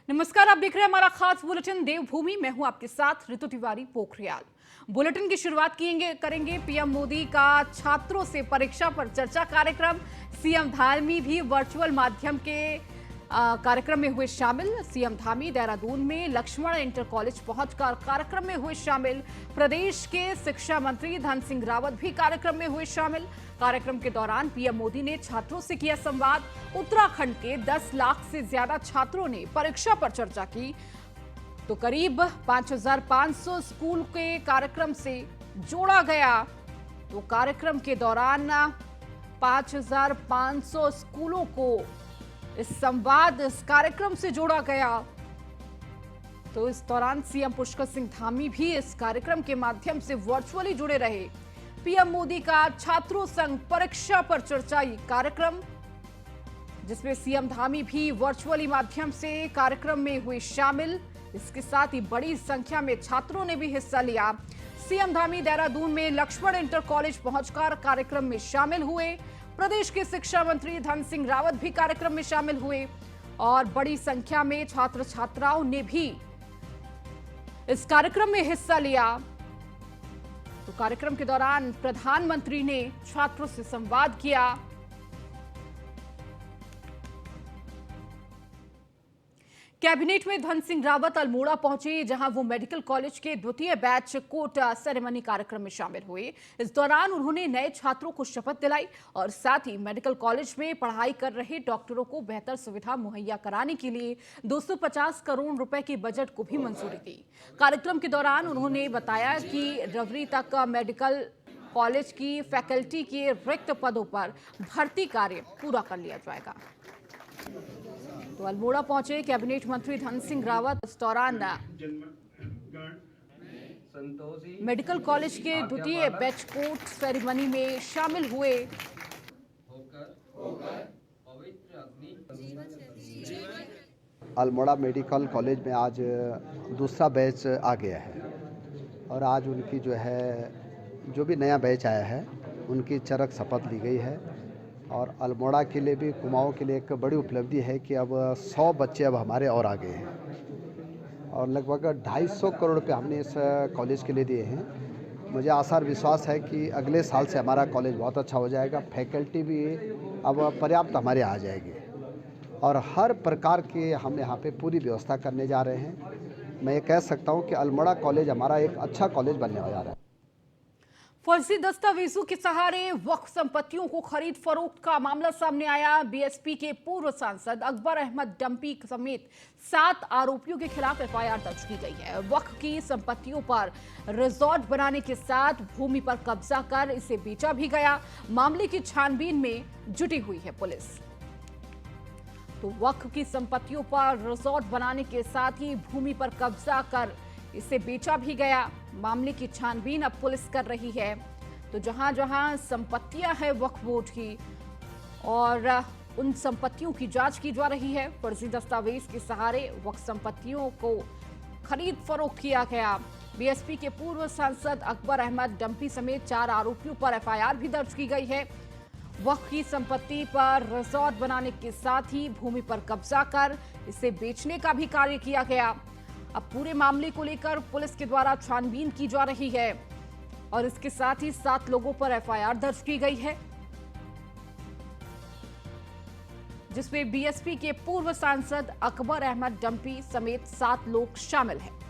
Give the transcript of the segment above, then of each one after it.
नमस्कार, आप देख रहे हैं हमारा खास बुलेटिन देवभूमि। मैं हूं आपके साथ ऋतु तिवारी पोखरियाल। बुलेटिन की शुरुआत करेंगे पीएम मोदी का छात्रों से परीक्षा पर चर्चा कार्यक्रम। सीएम धामी भी वर्चुअल माध्यम के कार्यक्रम में हुए शामिल। सीएम धामी देहरादून में लक्ष्मण इंटर कॉलेज पहुंचकर कार्यक्रम में हुए शामिल। प्रदेश के शिक्षा मंत्री धन सिंह रावत भी कार्यक्रम में हुए शामिल। कार्यक्रम के दौरान पीएम मोदी ने छात्रों से किया संवाद। उत्तराखंड के 10 लाख से ज्यादा छात्रों ने परीक्षा पर चर्चा की। तो करीब 5500 स्कूल के कार्यक्रम से जोड़ा गया। तो कार्यक्रम के दौरान 5500 स्कूलों को इस संवाद इस कार्यक्रम से जोड़ा गया। तो इस दौरान सीएम पुष्कर सिंह धामी भी इस कार्यक्रम के माध्यम से वर्चुअली जुड़े रहे। पीएम मोदी का छात्रों संग परीक्षा पर चर्चा कार्यक्रम, जिसमें सीएम धामी भी वर्चुअली माध्यम से कार्यक्रम में हुए शामिल। इसके साथ ही बड़ी संख्या में छात्रों ने भी हिस्सा लिया। सीएम धामी देहरादून में लक्ष्मण इंटर कॉलेज पहुंचकर कार्यक्रम में शामिल हुए। प्रदेश के शिक्षा मंत्री धन सिंह रावत भी कार्यक्रम में शामिल हुए और बड़ी संख्या में छात्र छात्राओं ने भी इस कार्यक्रम में हिस्सा लिया। तो कार्यक्रम के दौरान प्रधानमंत्री ने छात्रों से संवाद किया। कैबिनेट में धन सिंह रावत अल्मोड़ा पहुंचे, जहां वो मेडिकल कॉलेज के द्वितीय बैच कोट सेरेमनी कार्यक्रम में शामिल हुए। इस दौरान उन्होंने नए छात्रों को शपथ दिलाई और साथ ही मेडिकल कॉलेज में पढ़ाई कर रहे डॉक्टरों को बेहतर सुविधा मुहैया कराने के लिए 250 करोड़ रुपए के बजट को भी मंजूरी दी। कार्यक्रम के दौरान उन्होंने बताया कि रवरी तक मेडिकल कॉलेज की फैकल्टी के रिक्त पदों पर भर्ती कार्य पूरा कर लिया जाएगा। तो अल्मोड़ा पहुंचे कैबिनेट मंत्री धन सिंह रावत। इस दौरान मेडिकल कॉलेज के द्वितीय बैच कोट सेरेमनी में शामिल हुए। अल्मोड़ा मेडिकल कॉलेज में आज दूसरा बैच आ गया है और आज उनकी जो भी नया बैच आया है उनकी चरक शपथ ली गई है। और अल्मोड़ा के लिए भी, कुमाऊं के लिए एक बड़ी उपलब्धि है कि अब 100 बच्चे अब हमारे और आ गए हैं और लगभग 250 करोड़ रुपये हमने इस कॉलेज के लिए दिए हैं। मुझे आशा और विश्वास है कि अगले साल से हमारा कॉलेज बहुत अच्छा हो जाएगा। फैकल्टी भी अब पर्याप्त हमारे आ जाएगी और हर प्रकार की हम यहाँ पे पूरी व्यवस्था करने जा रहे हैं। मैं ये कह सकता हूँ कि अल्मोड़ा कॉलेज हमारा एक अच्छा कॉलेज बनने जा रहा है। फर्जी दस्तावेजों के सहारे वक्फ संपत्तियों को खरीद फरोख्त का मामला सामने आया। बीएसपी के पूर्व सांसद अकबर अहमद डंपी समेत 7 आरोपियों के खिलाफ एफआईआर दर्ज की गई है। वक्फ की संपत्तियों पर रिजॉर्ट बनाने के साथ भूमि पर कब्जा कर इसे बेचा भी गया। मामले की छानबीन में जुटी हुई है पुलिस। तो वक्फ की संपत्तियों पर रिजॉर्ट बनाने के साथ ही भूमि पर कब्जा कर इसे बेचा भी गया। मामले की छानबीन अब पुलिस कर रही है। तो जहां जहां संपत्तियां हैं वक्फ बोर्ड की और उन संपत्तियों की जांच की जा रही है। फर्जी दस्तावेज के सहारे वक्फ संपत्तियों को खरीद फरोख्त किया गया। बीएसपी के पूर्व सांसद अकबर अहमद डंपी समेत 4 आरोपियों पर एफआईआर भी दर्ज की गई है। वक्फ की संपत्ति पर रिजॉर्ट बनाने के साथ ही भूमि पर कब्जा कर इसे बेचने का भी कार्य किया गया। अब पूरे मामले को लेकर पुलिस के द्वारा छानबीन की जा रही है और इसके साथ ही 7 लोगों पर एफआईआर दर्ज की गई है, जिसमें बीएसपी के पूर्व सांसद अकबर अहमद डंपी समेत 7 लोग शामिल हैं।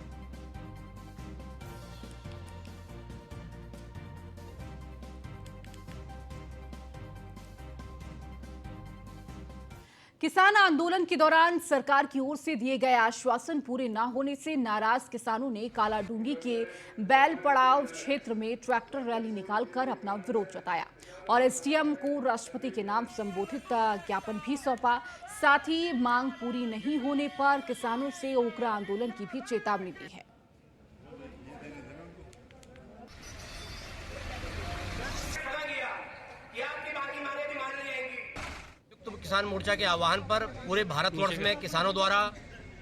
किसान आंदोलन के दौरान सरकार की ओर से दिए गए आश्वासन पूरे न होने से नाराज किसानों ने कालाडूंगी के बैल पड़ाव क्षेत्र में ट्रैक्टर रैली निकालकर अपना विरोध जताया और एसडीएम को राष्ट्रपति के नाम संबोधित ज्ञापन भी सौंपा। साथ ही मांग पूरी नहीं होने पर किसानों से उग्र आंदोलन की भी चेतावनी दी है। किसान मोर्चा के आह्वान पर पूरे भारतवर्ष में किसानों द्वारा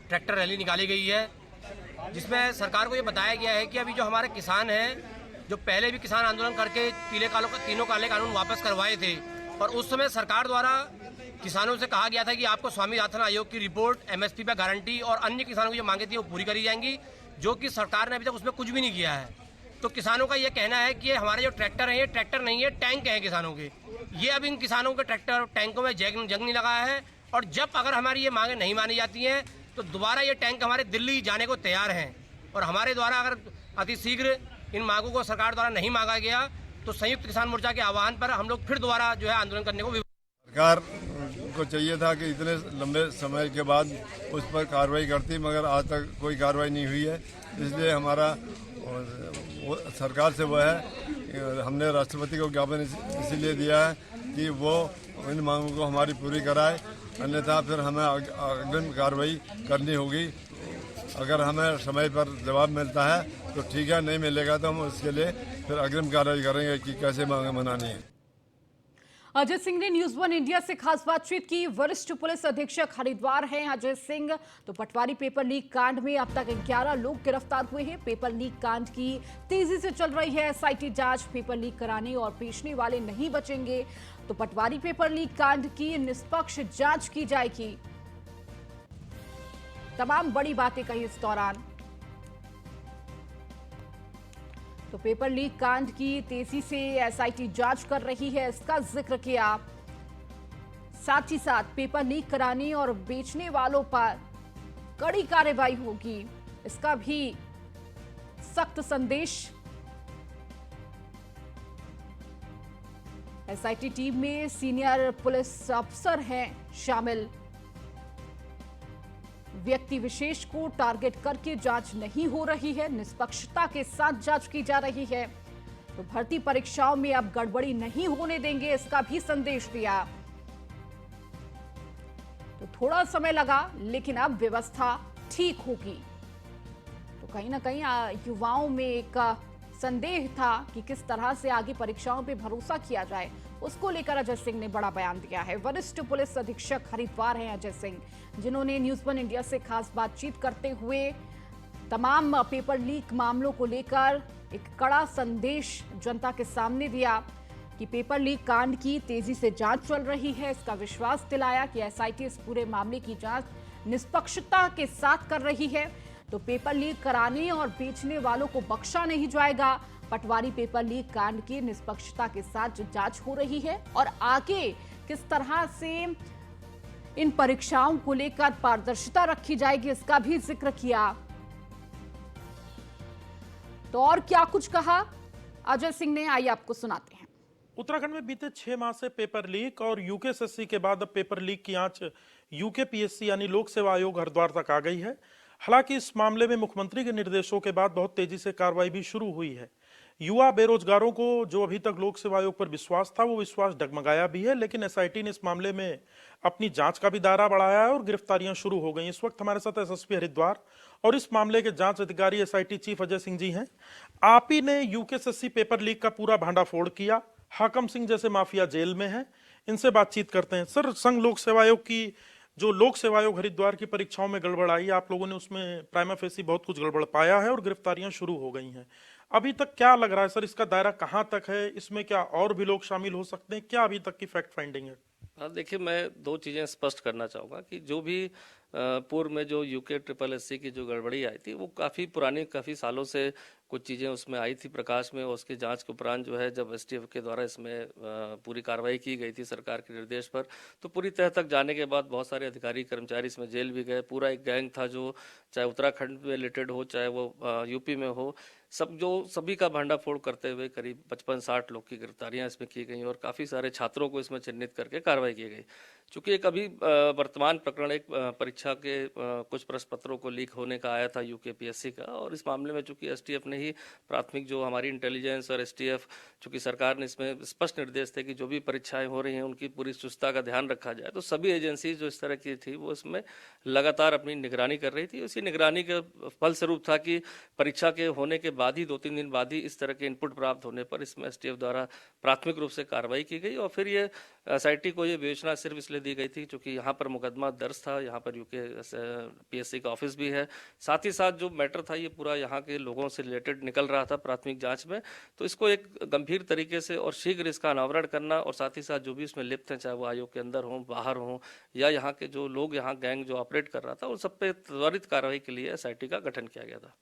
ट्रैक्टर रैली निकाली गई है, जिसमें सरकार को ये बताया गया है कि अभी जो हमारे किसान हैं, जो पहले भी किसान आंदोलन करके तीनों काले कानून वापस करवाए थे और उस समय सरकार द्वारा किसानों से कहा गया था कि आपको स्वामीनाथन आयोग की रिपोर्ट, एमएसपी पर गारंटी और अन्य किसानों की जो मांगे थी वो पूरी करी जाएंगी, जो कि सरकार ने अभी तक उसमें कुछ भी नहीं किया है। तो किसानों का ये कहना है कि हमारे जो ट्रैक्टर हैं ये ट्रैक्टर नहीं है, टैंक हैं किसानों के। ये अब इन किसानों के ट्रैक्टर टैंकों में जंग नहीं लगाया है, और जब अगर हमारी ये मांगे नहीं मानी जाती हैं तो दोबारा ये टैंक हमारे दिल्ली जाने को तैयार हैं। और हमारे द्वारा अगर अतिशीघ्र इन मांगों को सरकार द्वारा नहीं मांगा गया तो संयुक्त किसान मोर्चा के आह्वान पर हम लोग फिर दोबारा जो है आंदोलन करने को। सरकार को चाहिए था कि इतने लंबे समय के बाद उस पर कार्रवाई करती, मगर आज तक कोई कार्रवाई नहीं हुई है। इसलिए हमारा सरकार से वो है, हमने राष्ट्रपति को ज्ञापन इसीलिए दिया है कि वो इन मांगों को हमारी पूरी कराए, अन्यथा फिर हमें अग्रिम कार्रवाई करनी होगी। अगर हमें समय पर जवाब मिलता है तो ठीक है, नहीं मिलेगा तो हम उसके लिए फिर अग्रिम कार्रवाई करेंगे कि कैसे मांगे मनानी है। अजय सिंह ने न्यूज वन इंडिया से खास बातचीत की। वरिष्ठ पुलिस अधीक्षक हरिद्वार हैं अजय सिंह। तो पटवारी पेपर लीक कांड में अब तक 11 लोग गिरफ्तार हुए हैं। पेपर लीक कांड की तेजी से चल रही है एसआईटी जांच। पेपर लीक कराने और बेचने वाले नहीं बचेंगे। तो पटवारी पेपर लीक कांड की निष्पक्ष जांच की जाएगी। तमाम बड़ी बातें कही इस दौरान। तो पेपर लीक कांड की तेजी से एसआईटी जांच कर रही है, इसका जिक्र किया। साथ ही साथ पेपर लीक कराने और बेचने वालों पर कड़ी कार्रवाई होगी, इसका भी सख्त संदेश। एसआईटी टीम में सीनियर पुलिस अफसर हैं शामिल। व्यक्ति विशेष को टारगेट करके जांच नहीं हो रही है, निष्पक्षता के साथ जांच की जा रही है। तो भर्ती परीक्षाओं में अब गड़बड़ी नहीं होने देंगे, इसका भी संदेश दिया। तो थोड़ा समय लगा लेकिन अब व्यवस्था ठीक होगी। तो कहीं ना कहीं युवाओं में एक संदेह था कि किस तरह से आगे परीक्षाओं पे भरोसा किया जाए, उसको लेकर अजय सिंह ने बड़ा बयान दिया है। वरिष्ठ पुलिस अधीक्षक हरिद्वार हैं अजय सिंह, जिन्होंने न्यूज वन इंडिया से खास बातचीत करते हुए तमाम पेपर लीक मामलों को लेकर एक कड़ा संदेश जनता के सामने दिया कि पेपर लीक कांड की तेजी से जांच चल रही है। इसका विश्वास दिलाया कि एसआईटी इस पूरे मामले की जांच निष्पक्षता के साथ कर रही है। तो पेपर लीक कराने और बेचने वालों को बख्शा नहीं जाएगा। पटवारी पेपर लीक कांड की निष्पक्षता के साथ जांच हो रही है और आगे किस तरह से इन परीक्षाओं को लेकर पारदर्शिता रखी जाएगी, इसका भी जिक्र किया। तो और क्या कुछ कहा अजय सिंह ने, आइए आपको सुनाते हैं। उत्तराखंड में बीते 6 माह से पेपर लीक और यूकेएसएससी के बाद अब पेपर लीक की आंच यूकेपीएससी यानी लोक सेवा आयोग हरिद्वार तक आ गई है। हालांकि इस मामले में मुख्यमंत्री के निर्देशों के बाद बहुत तेजी से कार्रवाई भी शुरू हुई है। युवा बेरोजगारों को जो अभी तक लोक सेवा आयोग पर विश्वास था वो विश्वास डगमगाया भी है, लेकिन एसआईटी ने इस मामले में अपनी जांच का भी दायरा बढ़ाया है और गिरफ्तारियां शुरू हो गई। इस वक्त हमारे साथ एसएसपी हरिद्वार और इस मामले के जांच अधिकारी एसआईटी चीफ अजय सिंह जी हैं। आप ही ने यूकेएसएससी पेपर लीक का पूरा भांडाफोड़ किया, हाकम सिंह जैसे माफिया जेल में है, इनसे बातचीत करते हैं। सर, संघ लोक सेवा आयोग की जो लोक सेवा आयोग हरिद्वार की परीक्षाओं में गड़बड़ आई, आप लोगों ने उसमें प्राइमा फेसी बहुत कुछ गड़बड़ पाया है और गिरफ्तारियां शुरू हो गई हैं। अभी तक क्या लग रहा है सर, इसका दायरा कहां तक है, इसमें क्या और भी लोग शामिल हो सकते हैं, क्या अभी तक की फैक्ट फाइंडिंग है? हाँ, देखिए, मैं 2 चीज़ें स्पष्ट करना चाहूँगा कि जो भी पूर्व में जो यूके की जो गड़बड़ी आई थी वो काफ़ी पुरानी, काफ़ी सालों से कुछ चीज़ें उसमें आई थी प्रकाश में, और उसकी जांच के उपरांत जो है जब एसटीएफ के द्वारा इसमें पूरी कार्रवाई की गई थी सरकार के निर्देश पर, तो पूरी तह तक जाने के बाद बहुत सारे अधिकारी कर्मचारी इसमें जेल भी गए। पूरा एक गैंग था जो चाहे उत्तराखंड में रिलेटेड हो चाहे वो यूपी में हो, सभी का भांडाफोड़ करते हुए करीब 55-60 लोग की गिरफ्तारियां इसमें की गई और काफ़ी सारे छात्रों को इसमें चिन्हित करके कार्रवाई की गई। चूंकि एक अभी वर्तमान प्रकरण एक परीक्षा के कुछ प्रश्न पत्रों को लीक होने का आया था यूकेपीएससी का, और इस मामले में चूंकि एसटीएफ ने ही प्राथमिक जो हमारी इंटेलिजेंस और एसटीएफ, चूंकि सरकार ने इसमें स्पष्ट निर्देश थे कि जो भी परीक्षाएं हो रही हैं उनकी पूरी सुस्तता का ध्यान रखा जाए, तो सभी एजेंसी जो इस तरह की थी वो इसमें लगातार अपनी निगरानी कर रही थी। उसी निगरानी के फलस्वरूप था कि परीक्षा के होने के बाद ही 2-3 दिन बाद ही इस तरह के इनपुट प्राप्त होने पर इसमें एसटीएफ द्वारा प्राथमिक रूप से कार्रवाई की गई और फिर ये एसआईटी को ये विवेचना सिर्फ इसलिए दी गई थी क्योंकि यहाँ पर मुकदमा दर्ज था, यहाँ पर यूके पीएससी का ऑफिस भी है, साथ ही साथ जो मैटर था ये पूरा यहाँ के लोगों से रिलेटेड निकल रहा था प्राथमिक जांच में। तो इसको एक गंभीर तरीके से और शीघ्र इसका अनावरण करना और साथ ही साथ जो भी इसमें लिप्त हैं, चाहे वो आयोग के अंदर हों, बाहर हों या यहाँ के जो लोग, यहाँ गैंग जो ऑपरेट कर रहा था, उन सब पे त्वरित कार्रवाई के लिए एसआईटी का गठन किया गया था।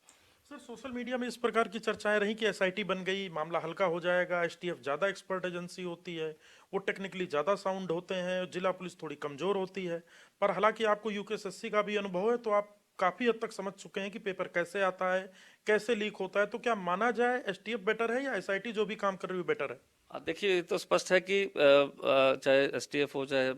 सर, सोशल मीडिया में इस प्रकार की चर्चाएं रही कि एसआईटी बन गई, मामला हल्का हो जाएगा, एसटीएफ ज्यादा एक्सपर्ट एजेंसी होती है, वो टेक्निकली ज्यादा साउंड होते हैं, जिला पुलिस थोड़ी कमजोर होती है। पर हालांकि आपको यूकेएसएससी का भी अनुभव है, तो आप काफी हद तक समझ चुके हैं कि पेपर कैसे आता है, कैसे लीक होता है। तो क्या माना जाए एसटीएफ बेटर है या एसआईटी जो भी काम कर रही है बेटर है? देखिए, ये तो स्पष्ट है कि चाहे एसटीएफ हो, चाहे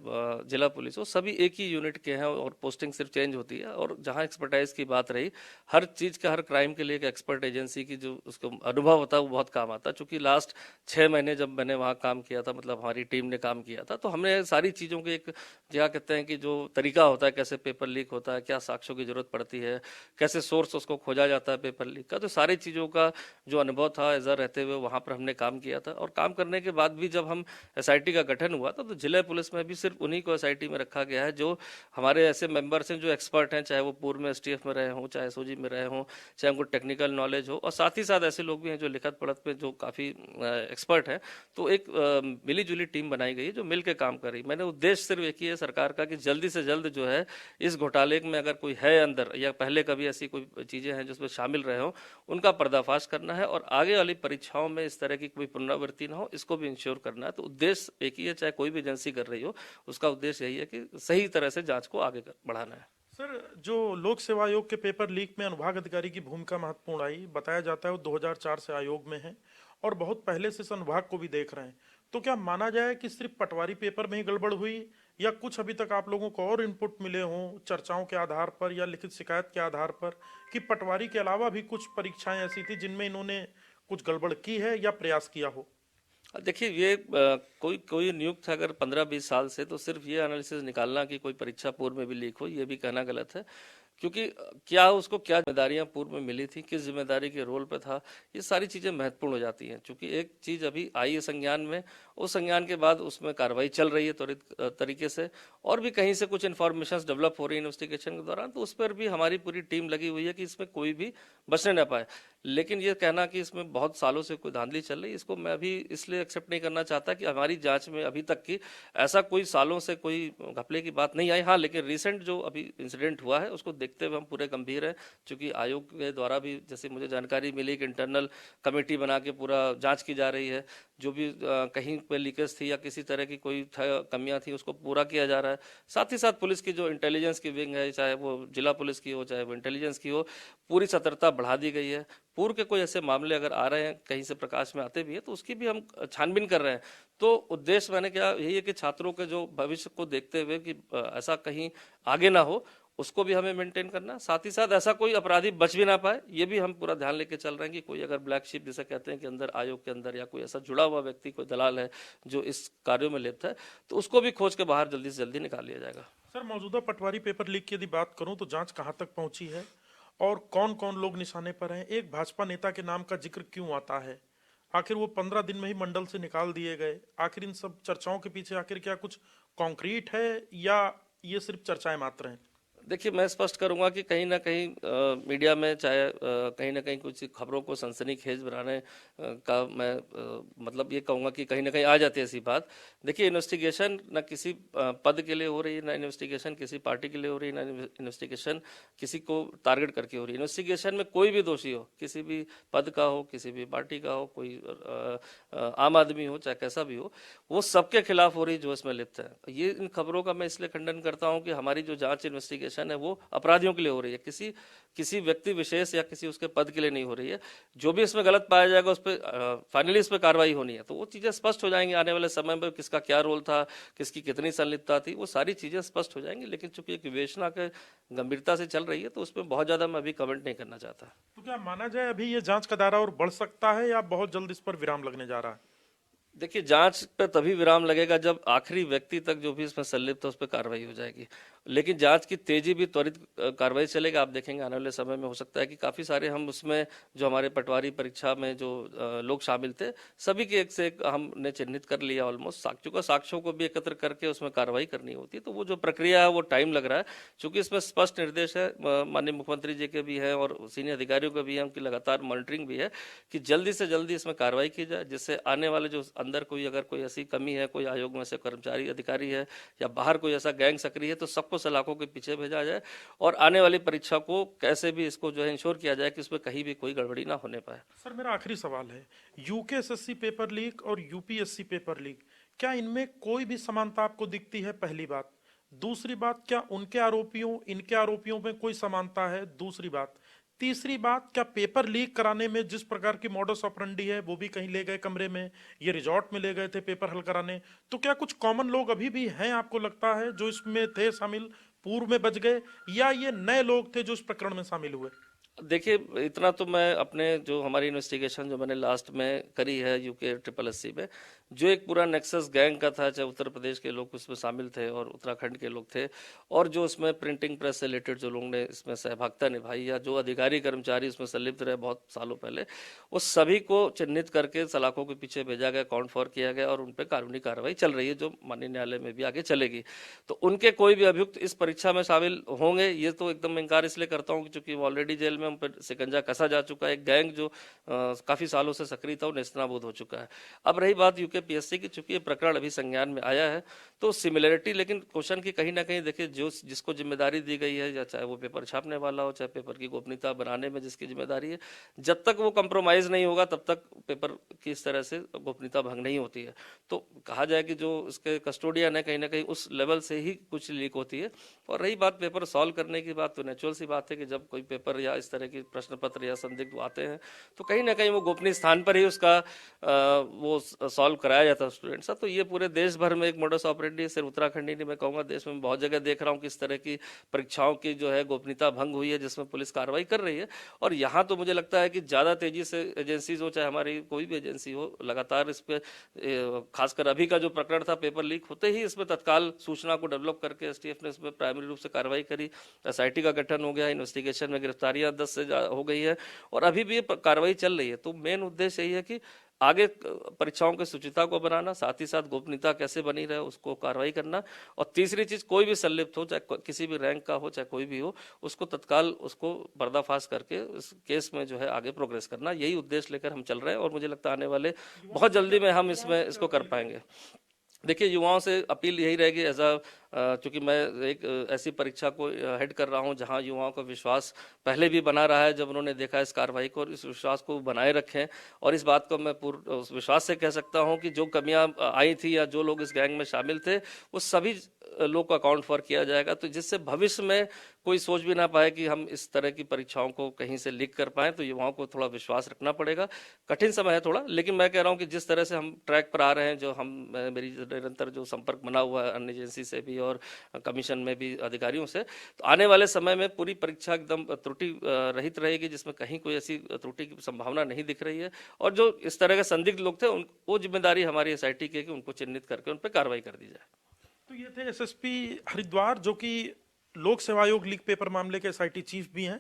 जिला पुलिस हो, सभी एक ही यूनिट के हैं और पोस्टिंग सिर्फ चेंज होती है। और जहां एक्सपर्टाइज की बात रही, हर चीज़ का, हर क्राइम के लिए एक एक्सपर्ट एजेंसी की जो उसको अनुभव होता है वो बहुत काम आता है। चूंकि लास्ट 6 महीने जब मैंने वहाँ काम किया था, मतलब हमारी टीम ने काम किया था, तो हमने सारी चीज़ों के एक, क्या कहते हैं कि जो तरीका होता है, कैसे पेपर लीक होता है, क्या साक्ष्यों की जरूरत पड़ती है, कैसे सोर्स उसको खोजा जाता है पेपर लीक का, तो सारी चीज़ों का जो अनुभव था एज रहते हुए वहाँ पर हमने काम किया था। और काम करने के बाद भी जब हम एसआईटी का गठन हुआ था, तो जिला पुलिस में भी सिर्फ उन्हीं को एसआईटी में रखा गया है जो हमारे ऐसे मेंबर्स हैं जो एक्सपर्ट हैं, चाहे वो पूर्व में एसटीएफ में रहे हों, चाहे एसओजी में रहे हों, चाहे उनको टेक्निकल नॉलेज हो, और साथ ही साथ ऐसे लोग भी हैं जो लिखत पढ़त में जो काफ़ी एक्सपर्ट हैं। तो एक मिली जुली टीम बनाई गई है जो मिल के काम कर रही। मैंने उद्देश्य सिर्फ एक ही है सरकार का कि जल्दी से जल्द जो है इस घोटाले में अगर कोई है अंदर या पहले कभी ऐसी कोई चीज़ें हैं जिसमें शामिल रहे हों, उनका पर्दाफाश करना है और आगे वाली परीक्षाओं में इस तरह की कोई पुनरावृत्ति ना हो, इसको भी इंश्योर करना है। तो उद्देश्य एक ही है, चाहे कोई भी एजेंसी कर रही हो, उसका उद्देश्य यही है कि सही तरह से जांच को आगे बढ़ाना है। सर, जो लोक सेवा आयोग के पेपर लीक में अनुभाग अधिकारी की भूमिका महत्वपूर्ण आई, बताया जाता है वो 2004 से आयोग में है और बहुत पहले से इस अनुभाग को भी देख रहे हैं। तो क्या माना जाए कि सिर्फ पटवारी पेपर में ही गड़बड़ हुई या कुछ अभी तक आप लोगों को और इनपुट मिले हों चर्चाओं के आधार पर या लिखित शिकायत के आधार पर कि पटवारी के अलावा भी कुछ परीक्षाएं ऐसी थी जिनमें इन्होंने कुछ गड़बड़ की है या प्रयास किया हो? देखिए, ये कोई नियुक्त है अगर 15-20 साल से, तो सिर्फ ये एनालिसिस निकालना कि कोई परीक्षा पूर्व में भी लीक हो, ये भी कहना गलत है। क्योंकि क्या उसको क्या जिम्मेदारियां पूर्व में मिली थी, किस जिम्मेदारी के रोल पे था, ये सारी चीज़ें महत्वपूर्ण हो जाती हैं। क्योंकि एक चीज़ अभी आई है संज्ञान में, उस संज्ञान के बाद उसमें कार्रवाई चल रही है त्वरित तरीके से, और भी कहीं से कुछ इन्फॉर्मेशन डेवलप हो रही है इन्वेस्टिगेशन के दौरान, तो उस पर भी हमारी पूरी टीम लगी हुई है कि इसमें कोई भी बचने ना पाए। लेकिन ये कहना कि इसमें बहुत सालों से कोई धांधली चल रही है, इसको मैं अभी इसलिए एक्सेप्ट नहीं करना चाहता कि हमारी जांच में अभी तक की ऐसा कोई सालों से कोई घपले की बात नहीं आई। हाँ, लेकिन रिसेंट जो अभी इंसिडेंट हुआ है उसको देखते हुए हम पूरे गंभीर हैं, क्योंकि आयोग के द्वारा भी जैसे मुझे जानकारी मिली कि इंटरनल कमेटी बना के पूरा जांच की जा रही है। जो भी कहीं पे लीकेज थी या किसी तरह की कोई कमियां थी उसको पूरा किया जा रहा है। साथ ही साथ पुलिस की जो इंटेलिजेंस की विंग है, चाहे वो जिला पुलिस की हो चाहे वो इंटेलिजेंस की हो, पूरी सतर्कता बढ़ा दी गई है। पूर्व के कोई ऐसे मामले अगर आ रहे हैं, कहीं से प्रकाश में आते भी हैं, तो उसकी भी हम छानबीन कर रहे हैं। तो उद्देश्य मैंने क्या यही है कि छात्रों के जो भविष्य को देखते हुए कि ऐसा कहीं आगे ना हो, उसको भी हमें मेंटेन करना। साथ ही साथ ऐसा कोई अपराधी बच भी ना पाए, ये भी हम पूरा ध्यान लेके चल रहे हैं कि कोई अगर ब्लैक शिप जिसे कहते हैं कि अंदर आयोग के अंदर या कोई ऐसा जुड़ा हुआ व्यक्ति, कोई दलाल है जो इस कार्यों में लिप्त है, तो उसको भी खोज के बाहर जल्दी से जल्दी निकाल लिया जाएगा। सर, मौजूदा पटवारी पेपर लीक की यदि बात करूं तो जांच कहां तक पहुंची है और कौन कौन लोग निशाने पर हैं? एक भाजपा नेता के नाम का जिक्र क्यों आता है? आखिर वो 15 दिन में ही मंडल से निकाल दिए गए। आखिर इन सब चर्चाओं के पीछे आखिर क्या कुछ कॉन्क्रीट है या ये सिर्फ चर्चाएं मात्र हैं? देखिए, मैं स्पष्ट करूंगा कि कहीं ना कहीं मीडिया में चाहे कहीं ना कहीं कुछ खबरों को सनसनीखेज बनाने का मैं मतलब ये कहूंगा कि कहीं ना कहीं आ जाती है ऐसी बात। देखिए, इन्वेस्टिगेशन ना किसी पद के लिए हो रही है, ना इन्वेस्टिगेशन किसी पार्टी के लिए हो रही है, ना इन्वेस्टिगेशन किसी को टारगेट करके हो रही है। इन्वेस्टिगेशन में कोई भी दोषी हो, किसी भी पद का हो, किसी भी पार्टी का हो, कोई आम आदमी हो, चाहे कैसा भी हो, वो सबके खिलाफ हो रही जो इसमें लिप्त है। ये इन खबरों का मैं इसलिए खंडन करता हूँ कि हमारी जो जांच इन्वेस्टिगेशन है वो अपराधियों के लिए हो रही है, किसी व्यक्ति विशेष या किसी उसके पद के लिए नहीं हो रही है। जो भी इसमें गलत पाया जाएगा उस पर फाइनली इस पर कार्रवाई होनी है। तो वो चीजें स्पष्ट हो जाएंगी आने वाले समय में, किसका क्या रोल था, किसकी कितनी संलिप्तता थी, वो सारी चीजें स्पष्ट हो जाएंगी। लेकिन चूंकि एक विवेचना के गंभीरता से चल रही है, तो उसमें बहुत ज्यादा मैं अभी कमेंट नहीं करना चाहता। तो क्या माना जाए अभी ये जांच का दायरा और बढ़ सकता है या बहुत जल्द इस पर विराम लगने जा रहा है? देखिए, जांच पे तभी विराम लगेगा जब आखिरी व्यक्ति तक जो भी इसमें संलिप्त है उस पर कार्रवाई हो जाएगी। लेकिन जांच की तेजी भी त्वरित कार्रवाई चलेगी। आप देखेंगे आने वाले समय में हो सकता है कि काफी सारे हम उसमें जो हमारे पटवारी परीक्षा में जो लोग शामिल थे, सभी के एक से एक हमने चिन्हित कर लिया ऑलमोस्ट। साक्ष्यों को भी एकत्र करके उसमें कार्रवाई करनी होती है, तो वो जो प्रक्रिया है वो टाइम लग रहा है। चूंकि इसमें स्पष्ट निर्देश है माननीय मुख्यमंत्री जी के भी है और सीनियर अधिकारियों के भी है, उनकी लगातार मॉनिटरिंग भी है कि जल्दी से जल्दी इसमें कार्रवाई की जाए, जिससे आने वाले जो अंदर कोई अगर कोई ऐसी कमी है, कोई आयोग में से कर्मचारी अधिकारी है या बाहर कोई ऐसा गैंग सक्रिय है, तो सबको सलाखों के पीछे भेजा जाए और आने वाली परीक्षा को कैसे भी इसको जो है इंश्योर किया जाए कि उसमें कहीं भी कोई गड़बड़ी ना होने पाए। सर मेरा आखिरी सवाल है, यूकेएसएससी पेपर लीक और यूपीएससी पेपर लीक, क्या इनमें कोई भी समानता आपको दिखती है? पहली बात। दूसरी बात, क्या उनके आरोपियों इनके आरोपियों में कोई समानता है? दूसरी बात। तीसरी बात, क्या पेपर लीक कराने में जिस प्रकार की मॉडस ऑपरेंडी है वो भी कहीं ले गए कमरे में, ये रिजॉर्ट में ले गए थे पेपर हल कराने, तो क्या कुछ कॉमन लोग अभी भी हैं आपको लगता है जो इसमें थे शामिल, पूर्व में बच गए, या ये नए लोग थे जो इस प्रकरण में शामिल हुए? देखिए, इतना तो मैं अपने जो हमारी इन्वेस्टिगेशन जो मैंने लास्ट में करी है यूके ट्रिपल एससी में, जो एक पूरा नेक्सस गैंग का था, चाहे उत्तर प्रदेश के लोग उसमें शामिल थे और उत्तराखंड के लोग थे, और जो उसमें प्रिंटिंग प्रेस से रिलेटेड जो लोगों ने इसमें सहभागिता निभाई या जो अधिकारी कर्मचारी इसमें संलिप्त रहे बहुत सालों पहले, उस सभी को चिन्हित करके सलाखों के पीछे भेजा गया, काउंट फॉर किया गया और उन पर कानूनी कार्रवाई चल रही है जो माननीय न्यायालय में भी आगे चलेगी। तो उनके कोई भी अभियुक्त इस परीक्षा में शामिल होंगे, ये तो एकदम इनकार इसलिए करता हूँ क्योंकि वो ऑलरेडी जेल में उन पर शिकंजा कसा जा चुका है। एक गैंग जो काफी सालों से सक्रिय था वो नेस्तनाबूद हो चुका है। अब रही बात यूके पीएससी की, चूंकि ये प्रकरण अभी संज्ञान में आया है तो सिमिलरिटी, लेकिन क्वेश्चन की कहीं ना कहीं देखिए, जो जिसको जिम्मेदारी दी गई है, या चाहे वो पेपर छापने वाला हो, चाहे पेपर की गोपनीयता बनाने में जिसकी जिम्मेदारी है, जब तक वो कंप्रोमाइज नहीं होगा तब तक पेपर की इस तरह से गोपनीयता भंग नहीं होती है। तो कहा जाए कि जो इसके कस्टोडियन है, कहीं ना कहीं उस लेवल से ही कुछ लीक होती है। और रही बात पेपर सॉल्व करने की बात, तो नेचुरल सी बात है कि जब कोई पेपर या इस तरह की प्रश्न पत्र या संदिग्ध आते हैं तो कहीं ना कहीं वो गोपनीय स्थान पर ही उसका वो सॉल्व कराया जाता है स्टूडेंट साहब। तो ये पूरे देश भर में एक मोडस ऑपरेंडी, सिर्फ उत्तराखंड ही नहीं, मैं कहूँगा देश में बहुत जगह देख रहा हूँ कि इस तरह की परीक्षाओं की जो है गोपनीयता भंग हुई है, जिसमें पुलिस कार्रवाई कर रही है। और यहाँ तो मुझे लगता है कि ज़्यादा तेजी से एजेंसीज हो, चाहे हमारी कोई भी एजेंसी हो, लगातार इस पर, खासकर अभी का जो प्रकरण था पेपर लीक होते ही इसमें तत्काल सूचना को डेवलप करके एसटीएफ ने इसमें प्राइमरी रूप से कार्रवाई करी, एसआईटी का गठन हो गया, इन्वेस्टिगेशन में गिरफ्तारियां 10 से हो गई है और अभी भी ये कार्रवाई चल रही है। तो मेन उद्देश्य यही है कि आगे परीक्षाओं की शुचिता को बनाना, साथ ही साथ गोपनीयता कैसे बनी रहे उसको कार्रवाई करना, और तीसरी चीज, कोई भी संलिप्त हो, चाहे किसी भी रैंक का हो, चाहे कोई भी हो, उसको तत्काल उसको पर्दाफाश करके इस केस में जो है आगे प्रोग्रेस करना, यही उद्देश्य लेकर हम चल रहे हैं और मुझे लगता है आने वाले बहुत जल्दी में हम इसमें इसको कर पाएंगे। देखिए, युवाओं से अपील यही रहेगी, चूंकि मैं एक ऐसी परीक्षा को हेड कर रहा हूं जहां युवाओं का विश्वास पहले भी बना रहा है जब उन्होंने देखा इस कार्रवाई को, और इस विश्वास को बनाए रखें। और इस बात को मैं पूर्ण उस विश्वास से कह सकता हूं कि जो कमियां आई थी या जो लोग इस गैंग में शामिल थे, वो सभी लोग को अकाउंट फॉर किया जाएगा, तो जिससे भविष्य में कोई सोच भी ना पाए कि हम इस तरह की परीक्षाओं को कहीं से लीक कर पाएं। तो युवाओं को थोड़ा विश्वास रखना पड़ेगा। कठिन समय है थोड़ा, लेकिन मैं कह रहा हूं कि जिस तरह से हम ट्रैक पर आ रहे हैं, जो मेरी निरंतर जो संपर्क बना हुआ है अन्य एजेंसी से भी और कमीशन में भी अधिकारियों से, तो आने वाले समय में पूरी परीक्षा एकदम त्रुटि रहित रहेगी, जिसमें कहीं कोई ऐसी त्रुटि की संभावना नहीं दिख रही है। और जो इस तरह के संदिग्ध लोग थे, वो जिम्मेदारी हमारी एसआईटी की है कि उनको चिन्हित करके उन पर कार्रवाई कर दी जाए। तो ये थे एसएसपी हरिद्वार, जो कि लोक सेवा आयोग लीक पेपर मामले के एसआईटी चीफ भी हैं।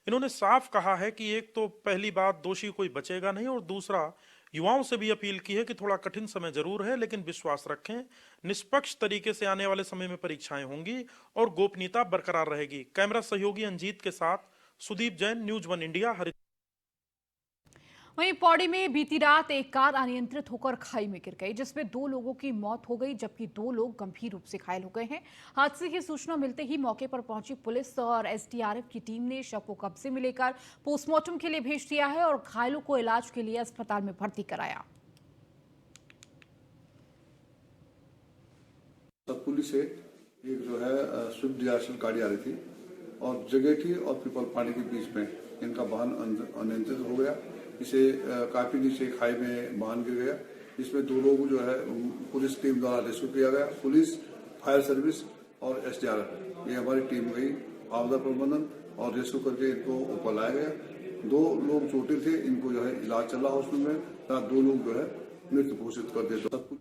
इन्होंने साफ कहा है कि एक तो पहली बात, दोषी कोई बचेगा नहीं, और दूसरा, युवाओं से भी अपील की है कि थोड़ा कठिन समय जरूर है लेकिन विश्वास रखें, निष्पक्ष तरीके से आने वाले समय में परीक्षाएं होंगी और गोपनीयता बरकरार रहेगी। कैमरा सहयोगी अंजीत के साथ सुदीप जैन, न्यूज 1 इंडिया, हरिद्वार। वहीं पौड़ी में बीती रात एक कार अनियंत्रित होकर खाई में गिर गई, जिसमें 2 लोगों की मौत हो गई जबकि 2 लोग गंभीर रूप से घायल हो गए हैं। हादसे की सूचना मिलते ही मौके पर पहुंची पुलिस और एसडीआरएफ की टीम ने शव को कब्जे में लेकर पोस्टमार्टम के लिए भेज दिया है और घायलों को इलाज के लिए अस्पताल में भर्ती कराया। पुलिस से एक जो है स्विफ्ट डिजायर गाड़ी आ रही थी और जगेठी और पीपल पानी के बीच में इनका वाहन अनियंत्रित हो गया। इसे काफी नीचे खाई में वाहन गिर गया। इसमें 2 लोग जो है पुलिस टीम द्वारा रेस्क्यू किया गया। पुलिस, फायर सर्विस और एसडीआरएफ, ये हमारी टीम गई आपदा प्रबंधन और रेस्क्यू करके इनको ऊपर लाया गया। 2 लोग चोटिल थे, इनको जो है इलाज चल रहा हॉस्पिटल में, 2 लोग जो है मृत घोषित कर दिए।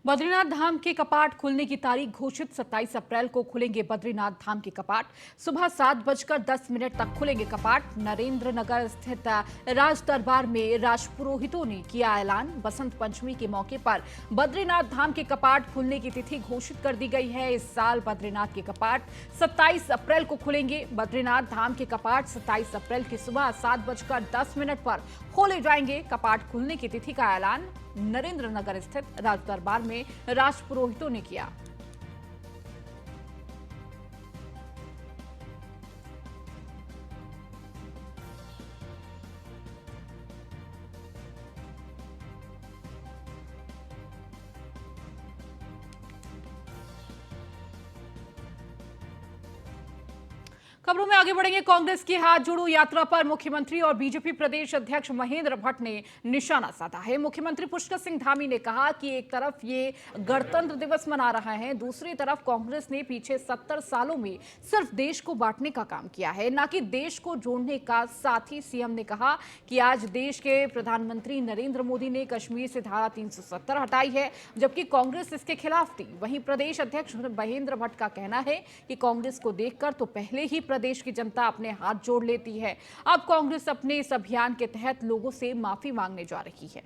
बद्रीनाथ धाम के कपाट खुलने की तारीख घोषित 27 अप्रैल को खुलेंगे बद्रीनाथ धाम के कपाट। सुबह 7:10 तक खुलेंगे कपाट। नरेंद्र नगर स्थित राज दरबार में राजपुरोहितों ने किया ऐलान। बसंत पंचमी के मौके पर बद्रीनाथ धाम के कपाट खुलने की तिथि घोषित कर दी गई है। इस साल बद्रीनाथ के कपाट 27 अप्रैल को खुलेंगे। बद्रीनाथ धाम के कपाट 27 अप्रैल की सुबह 7:10 पर खोले जाएंगे। कपाट खुलने की तिथि का ऐलान नरेंद्र नगर स्थित राज दरबार में राजपुरोहितों ने किया। खबरों में आगे बढ़ेंगे। कांग्रेस की हाथ जोड़ो यात्रा पर मुख्यमंत्री और बीजेपी प्रदेश अध्यक्ष महेंद्र भट्ट ने निशाना साधा है। मुख्यमंत्री पुष्कर सिंह धामी ने कहा कि एक तरफ ये गणतंत्र दिवस मना रहा है, दूसरी तरफ कांग्रेस ने पीछे 70 सालों में सिर्फ देश को बांटने का काम किया है, न कि देश को जोड़ने का। साथ ही सीएम ने कहा कि आज देश के प्रधानमंत्री नरेंद्र मोदी ने कश्मीर से धारा 370 हटाई है, जबकि कांग्रेस इसके खिलाफ थी। वहीं प्रदेश अध्यक्ष महेंद्र भट्ट का कहना है कि कांग्रेस को देखकर तो पहले ही प्रदेश की जनता अपने हाथ जोड़ लेती है। अब कांग्रेस अपने इस अभियान के तहत लोगों से माफी मांगने जा रही है।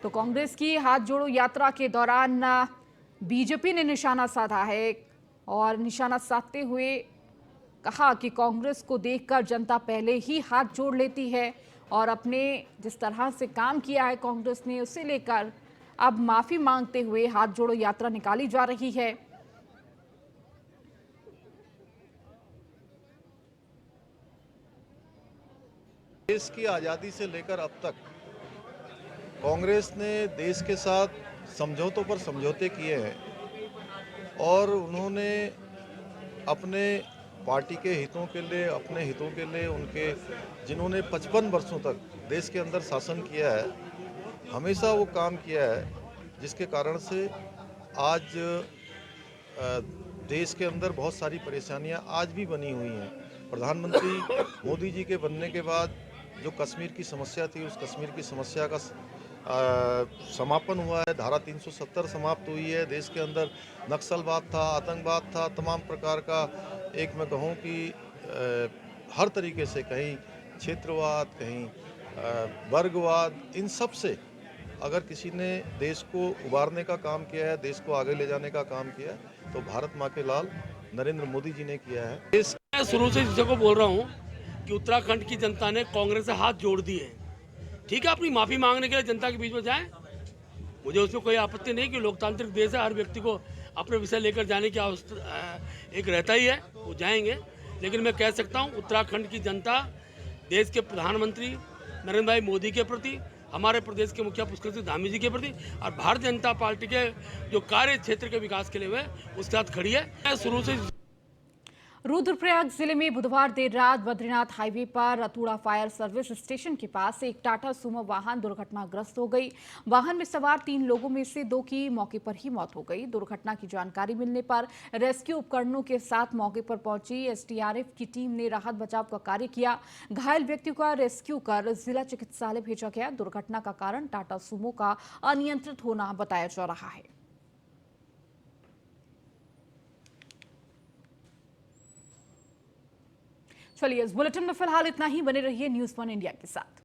तो कांग्रेस की हाथ जोड़ो यात्रा के दौरान बीजेपी ने निशाना साधा है और निशाना साधते हुए कहा कि कांग्रेस को देखकर जनता पहले ही हाथ जोड़ लेती है और अपने जिस तरह से काम किया है कांग्रेस ने, उसे लेकर अब माफी मांगते हुए हाथ जोड़ो यात्रा निकाली जा रही है। देश की आज़ादी से लेकर अब तक कांग्रेस ने देश के साथ समझौतों पर समझौते किए हैं और उन्होंने अपने पार्टी के हितों के लिए, अपने हितों के लिए, उनके जिन्होंने 55 वर्षों तक देश के अंदर शासन किया है, हमेशा वो काम किया है, जिसके कारण से आज देश के अंदर बहुत सारी परेशानियां आज भी बनी हुई हैं। प्रधानमंत्री मोदी जी के बनने के बाद जो कश्मीर की समस्या थी, उस कश्मीर की समस्या का समापन हुआ है। धारा 370 समाप्त हुई है। देश के अंदर नक्सलवाद था, आतंकवाद था, तमाम प्रकार का, एक मैं कहूँ कि हर तरीके से, कहीं क्षेत्रवाद, कहीं वर्गवाद, इन सब से अगर किसी ने देश को उबारने का काम किया है, देश को आगे ले जाने का काम किया है, तो भारत माँ के लाल नरेंद्र मोदी जी ने किया है। मैं शुरू से इस जगह बोल रहा हूँ कि उत्तराखंड की जनता ने कांग्रेस से हाथ जोड़ दिए। ठीक है, अपनी माफ़ी मांगने के लिए जनता के बीच में जाएं, मुझे उसमें कोई आपत्ति नहीं कि लोकतांत्रिक देश है, हर व्यक्ति को अपने विषय लेकर जाने की एक रहता ही है, वो जाएंगे। लेकिन मैं कह सकता हूँ उत्तराखंड की जनता देश के प्रधानमंत्री नरेंद्र भाई मोदी के प्रति, हमारे प्रदेश के मुखिया पुष्कर सिंह धामी जी के प्रति और भारतीय जनता पार्टी के जो कार्य क्षेत्र के विकास के लिए हुए उसके साथ खड़ी है। मैं शुरू से रुद्रप्रयाग जिले में बुधवार देर रात बद्रीनाथ हाईवे पर रतूड़ा फायर सर्विस स्टेशन के पास एक टाटा सुमो वाहन दुर्घटनाग्रस्त हो गई। वाहन में सवार 3 लोगों में से 2 की मौके पर ही मौत हो गई। दुर्घटना की जानकारी मिलने पर रेस्क्यू उपकरणों के साथ मौके पर पहुंची एसडीआरएफ की टीम ने राहत बचाव का कार्य किया। घायल व्यक्तियों का रेस्क्यू कर जिला चिकित्सालय भेजा गया। दुर्घटना का कारण टाटा सुमो का अनियंत्रित होना बताया जा रहा है। चलिए, इस बुलेटिन में फिलहाल इतना ही। बने रहिए न्यूज़ 1 इंडिया के साथ।